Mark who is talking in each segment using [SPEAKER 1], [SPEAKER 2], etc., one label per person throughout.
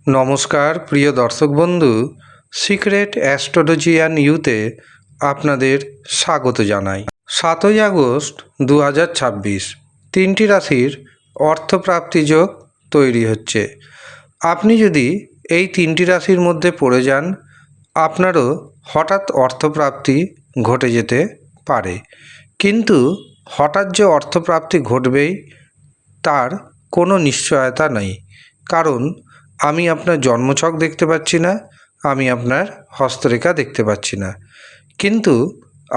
[SPEAKER 1] নমস্কার প্রিয় দর্শক বন্ধু, সিক্রেট অ্যাস্ট্রোলজি অ্যান্ড ইউতে আপনাদের স্বাগত জানাই। 7ই আগস্ট 2026 তিনটি রাশির অর্থপ্রাপ্তি যোগ তৈরি হচ্ছে। আপনি যদি এই তিনটি রাশির মধ্যে পড়ে যান, আপনারও হঠাৎ অর্থপ্রাপ্তি ঘটে যেতে পারে। কিন্তু হঠাৎ যে অর্থপ্রাপ্তি ঘটবেই তার কোনো নিশ্চয়তা নেই, কারণ আমি আপনার জন্মছক দেখতে পাচ্ছি না, আমি আপনার হস্তরেখা দেখতে পাচ্ছি না। কিন্তু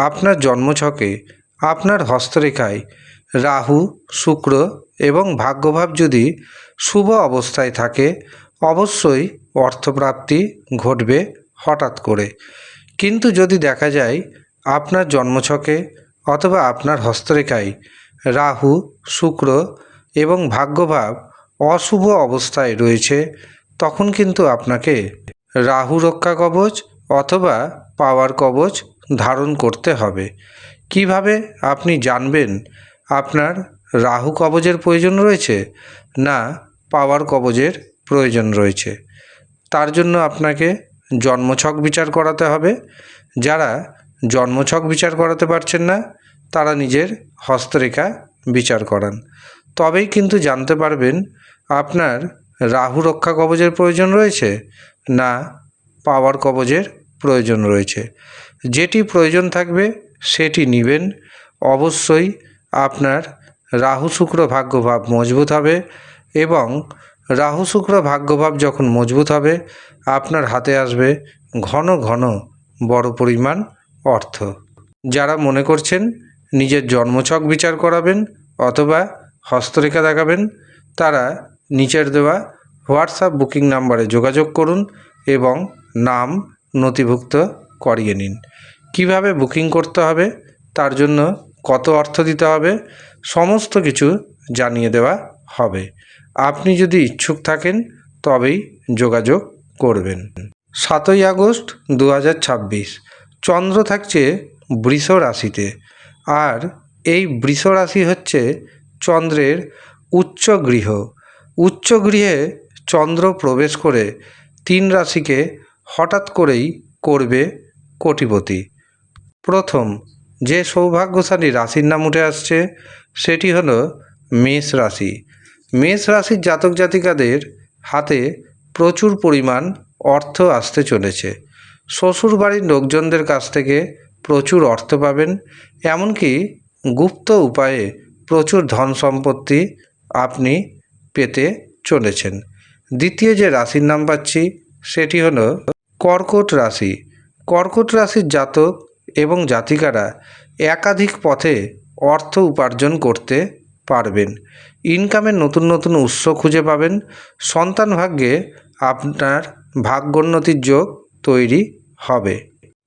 [SPEAKER 1] আপনার জন্মছকে আপনার হস্তরেখায় রাহু, শুক্র এবং ভাগ্যভাব যদি শুভ অবস্থায় থাকে, অবশ্যই অর্থপ্রাপ্তি ঘটবে হঠাৎ করে। কিন্তু যদি দেখা যায় আপনার জন্মছকে অথবা আপনার হস্তরেখায় রাহু, শুক্র এবং ভাগ্যভাব অশুভ অবস্থায় রয়েছে, তখন কিন্তু আপনাকে রাহু রক্ষা কবচ অথবা পাওয়ার কবচ ধারণ করতে হবে। কিভাবে আপনি জানবেন আপনার রাহু কবচের প্রয়োজন রয়েছে না পাওয়ার কবচের প্রয়োজন রয়েছে? তার জন্য আপনাকে জন্মছক বিচার করাতে হবে। যারা জন্মছক বিচার করাতে পারছেন না, তারা নিজের হস্তরেখা বিচার করান, তবেই কিন্তু জানতে পারবেন আপনার রাহু রক্ষা কবচের প্রয়োজন রয়েছে না পাওয়ার কবচের প্রয়োজন রয়েছে। যেটি প্রয়োজন থাকবে সেটি নেবেন। অবশ্যই আপনার রাহু শুক্র ভাগ্যভাব মজবুত হবে, এবং রাহু শুক্র ভাগ্যভাব যখন মজবুত হবে, আপনার হাতে আসবে ঘন ঘন বড় পরিমাণ অর্থ। যারা মনে করছেন নিজের জন্মছক বিচার করাবেন অথবা হস্তরেখা দেখাবেন, তারা নিচের দেওয়া হোয়াটসঅ্যাপ বুকিং নাম্বারে যোগাযোগ করুন এবং নাম নথিভুক্ত করিয়ে নিন। কিভাবে বুকিং করতে হবে, তার জন্য কত অর্থ দিতে হবে, সমস্ত কিছু জানিয়ে দেওয়া হবে। আপনি যদি ইচ্ছুক থাকেন তবেই যোগাযোগ করবেন। 7ই আগস্ট 2026 চন্দ্র থাকছে বৃষ রাশিতে, আর এই বৃষ রাশি হচ্ছে চন্দ্রের উচ্চ গৃহ। উচ্চ গৃহে চন্দ্র প্রবেশ করে 3 রাশিকে হঠাৎ করেই করবে কোটিপতি। প্রথম যে সৌভাগ্যশালী রাশির নাম উঠে আসছে সেটি হলো মেষ রাশি। মেষ রাশির জাতক জাতিকাদের হাতে প্রচুর পরিমাণ অর্থ আসতে চলেছে। শ্বশুর বাড়ির লোকজনদের কাছ থেকে প্রচুর অর্থ পাবেন, এমনকি গুপ্ত উপায়ে প্রচুর ধন সম্পত্তি আপনি পেতে চলেছেন। দ্বিতীয় যে রাশির নাম পাচ্ছি সেটি হলো কর্কট রাশি। কর্কট রাশির জাতক এবং জাতিকারা একাধিক পথে অর্থ উপার্জন করতে পারবেন। ইনকামের নতুন নতুন উৎস খুঁজে পাবেন। সন্তান ভাগ্যে আপনার ভাগ্যোন্নতির যোগ তৈরি হবে।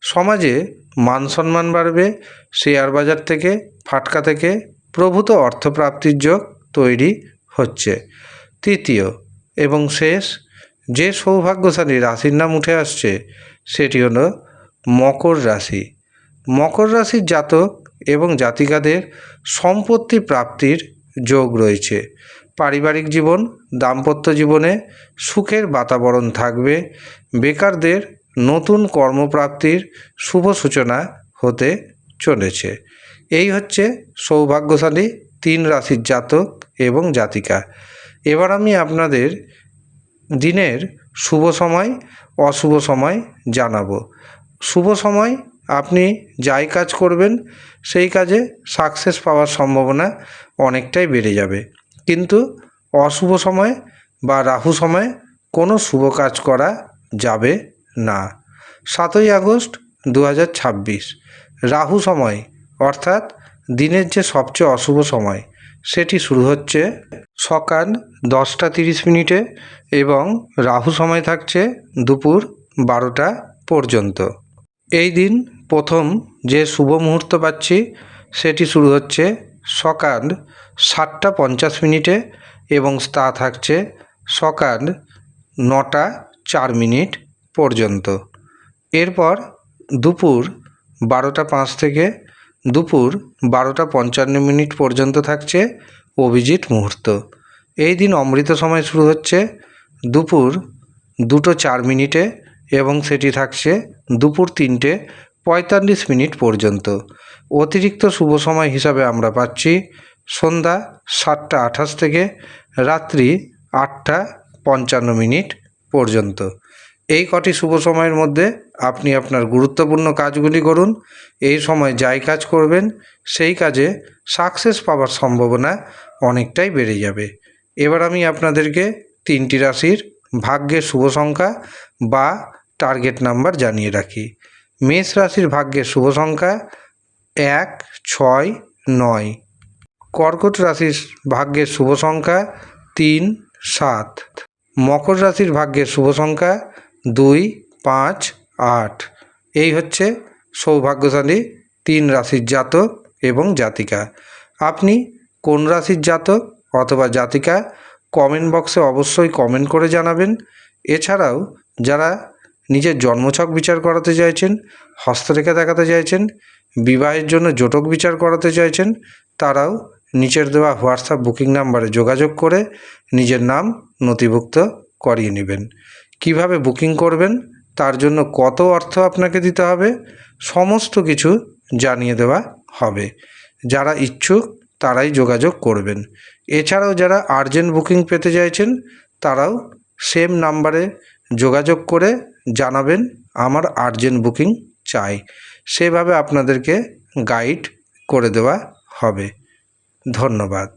[SPEAKER 1] সমাজে মান সম্মান বাড়বে। শেয়ার বাজার থেকে, ফাটকা থেকে প্রভূত অর্থপ্রাপ্তির যোগ তৈরি হচ্ছে। তৃতীয় এবং শেষ যে সৌভাগ্যশালী রাশির নাম উঠে আসছে সেটি হলো মকর রাশি। মকর রাশির জাতক এবং জাতিকাদের সম্পত্তি প্রাপ্তির যোগ রয়েছে। পারিবারিক জীবন, দাম্পত্য জীবনে সুখের বাতাবরণ থাকবে। বেকারদের নতুন কর্মপ্রাপ্তির শুভ সূচনা হতে চলেছে। এই হচ্ছে সৌভাগ্যশালী 3 রাশির জাতক এবং জাতিকা। এবার আমি আপনাদের দিনের শুভ সময়, অশুভ সময় জানাবো। শুভ সময়, আপনি যাই কাজ করবেন সেই কাজে সাকসেস পাওয়ার সম্ভাবনা অনেকটাই বেড়ে যাবে। কিন্তু অশুভ সময় বা রাহু সময়ে কোনো শুভ কাজ করা যাবে না। 7ই আগস্ট 2026 রাহু সময়, অর্থাৎ দিনের যে সবচেয়ে অশুভ সময়, সেটি শুরু হচ্ছে সকাল 10টা 30 মিনিটে এবং রাহু সময় থাকছে দুপুর 12টা পর্যন্ত। এই দিন প্রথম যে শুভ মুহূর্ত পাচ্ছি সেটি শুরু হচ্ছে সকাল 7টা 50 মিনিটে এবং তা থাকছে সকাল 9টা 4 মিনিট পর্যন্ত। এরপর দুপুর 12টা 5 থেকে দুপুর 12টা 55 মিনিট পর্যন্ত থাকছে অভিজিৎ মুহূর্ত। এই দিন অমৃত সময় শুরু হচ্ছে দুপুর 2:04 এবং সেটি থাকছে দুপুর 3:45 পর্যন্ত। অতিরিক্ত শুভ সময় হিসাবে আমরা পাচ্ছি সন্ধ্যা 7:28 থেকে রাত্রি 8:55 পর্যন্ত। এই কটি শুভ সময়ের মধ্যে আপনি আপনার গুরুত্বপূর্ণ কাজগুলি করুন। এই সময় যাই কাজ করবেন সেই কাজে সাকসেস পাওয়ার সম্ভাবনা অনেকটাই বেড়ে যাবে। এবার আমি আপনাদেরকে 3টি রাশির ভাগ্যের শুভ সংখ্যা বা টার্গেট নাম্বার জানিয়ে রাখি। মেষ রাশির ভাগ্যের শুভ সংখ্যা 1, 6, 9। কর্কট রাশির ভাগ্যের শুভ সংখ্যা 3, 7। মকর রাশির ভাগ্যের শুভ সংখ্যা 2, 5, 8। এই হচ্ছে সৌভাগ্যশালী 3 রাশির জাতক এবং জাতিকা। আপনি কোন রাশির জাতক অথবা জাতিকা কমেন্ট বক্সে অবশ্যই কমেন্ট করে জানাবেন। এছাড়াও যারা নিজের জন্মছক বিচার করাতে চাইছেন, হস্তরেখা দেখাতে চাইছেন, বিবাহের জন্য জটক বিচার করাতে চাইছেন, তারাও নিচের দেওয়া হোয়াটসঅ্যাপ বুকিং নাম্বারে যোগাযোগ করে নিজের নাম নথিভুক্ত করিয়ে নেবেন। কিভাবে বুকিং করবেন, তার জন্য কত অর্থ আপনাকে দিতে হবে, সমস্ত কিছু জানিয়ে দেওয়া হবে। যারা ইচ্ছুক তারাই যোগাযোগ করবেন। এছাড়াও যারা আর্জেন্ট বুকিং পেতে চাইছেন তারাও সেম নাম্বারে যোগাযোগ করে জানাবেন আমার আর্জেন্ট বুকিং চাই। সেভাবে আপনাদেরকে গাইড করে দেওয়া হবে। ধন্যবাদ।